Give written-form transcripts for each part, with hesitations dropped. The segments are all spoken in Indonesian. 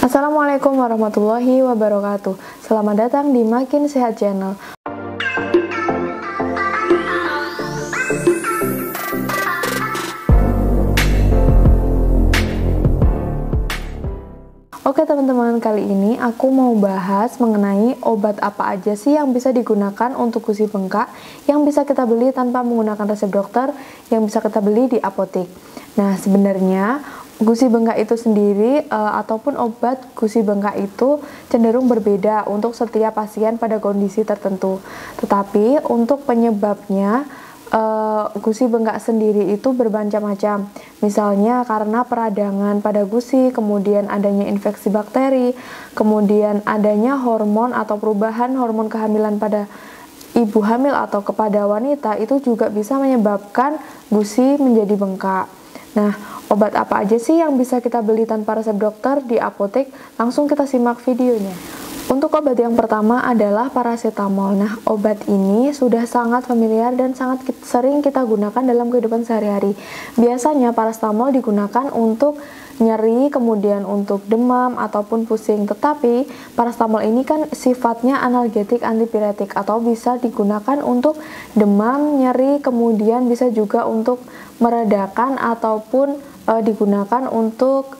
Assalamualaikum warahmatullahi wabarakatuh. Selamat datang di Makin Sehat Channel. Oke teman-teman, kali ini aku mau bahas mengenai obat apa aja sih yang bisa digunakan untuk gusi bengkak, yang bisa kita beli tanpa menggunakan resep dokter, yang bisa kita beli di apotek. Nah, sebenarnya gusi bengkak itu sendiri ataupun obat gusi bengkak itu cenderung berbeda untuk setiap pasien pada kondisi tertentu. Tetapi untuk penyebabnya gusi bengkak sendiri itu bermacam-macam. Misalnya karena peradangan pada gusi, kemudian adanya infeksi bakteri, kemudian adanya hormon atau perubahan hormon kehamilan pada ibu hamil atau kepada wanita, itu juga bisa menyebabkan gusi menjadi bengkak. Nah, obat apa aja sih yang bisa kita beli tanpa resep dokter di apotek? Langsung kita simak videonya. Untuk obat yang pertama adalah paracetamol. Nah, obat ini sudah sangat familiar dan sangat sering kita gunakan dalam kehidupan sehari-hari. Biasanya paracetamol digunakan untuk nyeri, kemudian untuk demam ataupun pusing. Tetapi paracetamol ini kan sifatnya analgetik antipiretik atau bisa digunakan untuk demam, nyeri, kemudian bisa juga untuk meredakan ataupun digunakan untuk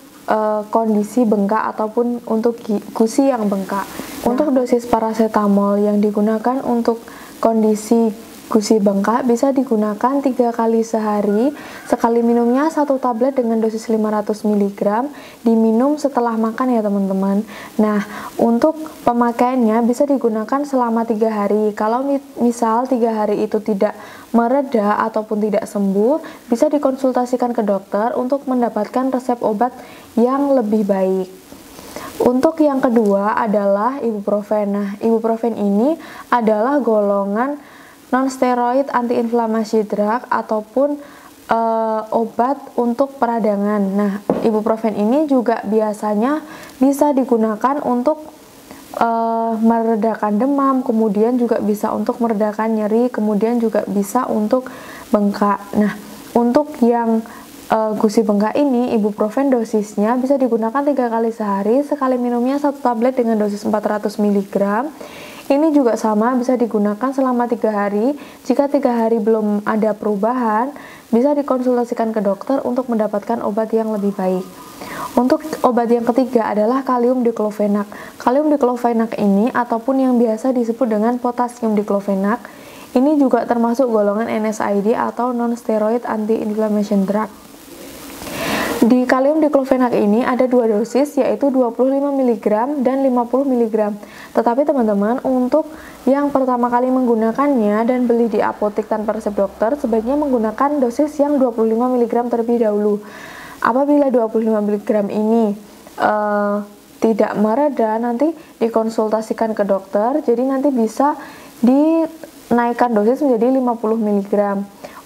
kondisi bengkak ataupun untuk gusi yang bengkak. Untuk dosis paracetamol yang digunakan untuk kondisi gusi bengkak bisa digunakan 3 kali sehari. Sekali minumnya 1 tablet dengan dosis 500 mg, diminum setelah makan ya teman-teman. Nah, untuk pemakaiannya bisa digunakan selama 3 hari. Kalau misal 3 hari itu tidak mereda ataupun tidak sembuh, bisa dikonsultasikan ke dokter untuk mendapatkan resep obat yang lebih baik. Untuk yang kedua adalah ibuprofen. Nah, ibuprofen ini adalah golongan non-steroid anti-inflamasi drug ataupun obat untuk peradangan. Nah, ibuprofen ini juga biasanya bisa digunakan untuk meredakan demam, kemudian juga bisa untuk meredakan nyeri, kemudian juga bisa untuk bengkak. Nah, untuk yang gusi bengkak ini, ibuprofen dosisnya bisa digunakan 3 kali sehari, sekali minumnya 1 tablet dengan dosis 400 mg. Ini juga sama, bisa digunakan selama 3 hari. Jika 3 hari belum ada perubahan, bisa dikonsultasikan ke dokter untuk mendapatkan obat yang lebih baik. Untuk obat yang ketiga adalah kalium diklofenak. Kalium diklofenak ini ataupun yang biasa disebut dengan potasium diklofenak, ini juga termasuk golongan NSAID atau non-steroid anti-inflammation drug. Di kalium diklofenak ini ada 2 dosis, yaitu 25 mg dan 50 mg. Tetapi teman-teman, untuk yang pertama kali menggunakannya dan beli di apotek tanpa resep dokter, sebaiknya menggunakan dosis yang 25 mg terlebih dahulu. Apabila 25 mg ini tidak mereda, nanti dikonsultasikan ke dokter, jadi nanti bisa dinaikkan dosis menjadi 50 mg.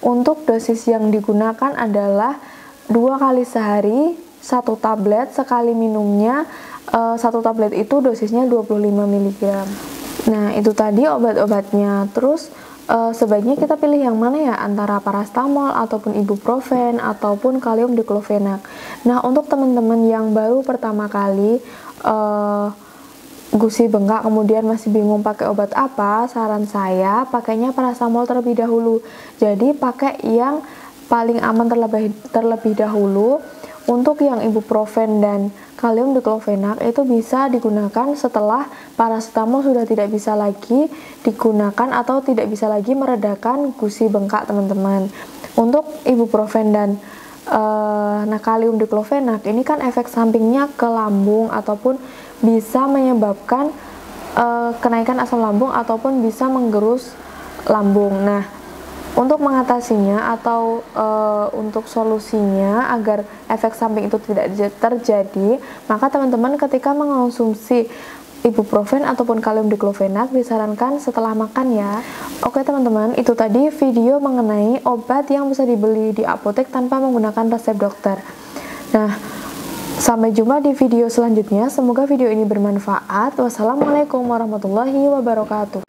Untuk dosis yang digunakan adalah 2 kali sehari, 1 tablet, sekali minumnya 1 tablet itu dosisnya 25 mg. Nah, itu tadi obat-obatnya. Terus sebaiknya kita pilih yang mana ya, antara paracetamol ataupun ibuprofen ataupun kalium diklofenak. Nah, untuk teman-teman yang baru pertama kali gusi bengkak kemudian masih bingung pakai obat apa, saran saya pakainya paracetamol terlebih dahulu. Jadi pakai yang paling aman terlebih dahulu. Untuk yang ibuprofen dan kalium diklofenak itu bisa digunakan setelah paracetamol sudah tidak bisa lagi digunakan atau tidak bisa lagi meredakan gusi bengkak teman-teman. Untuk ibuprofen dan kalium diklofenak ini kan efek sampingnya ke lambung ataupun bisa menyebabkan kenaikan asam lambung ataupun bisa menggerus lambung. Nah, untuk mengatasinya atau untuk solusinya agar efek samping itu tidak terjadi, maka teman-teman ketika mengonsumsi ibuprofen ataupun kalium diklofenak disarankan setelah makan ya. Oke teman-teman, itu tadi video mengenai obat yang bisa dibeli di apotek tanpa menggunakan resep dokter. Nah, sampai jumpa di video selanjutnya. Semoga video ini bermanfaat. Wassalamualaikum warahmatullahi wabarakatuh.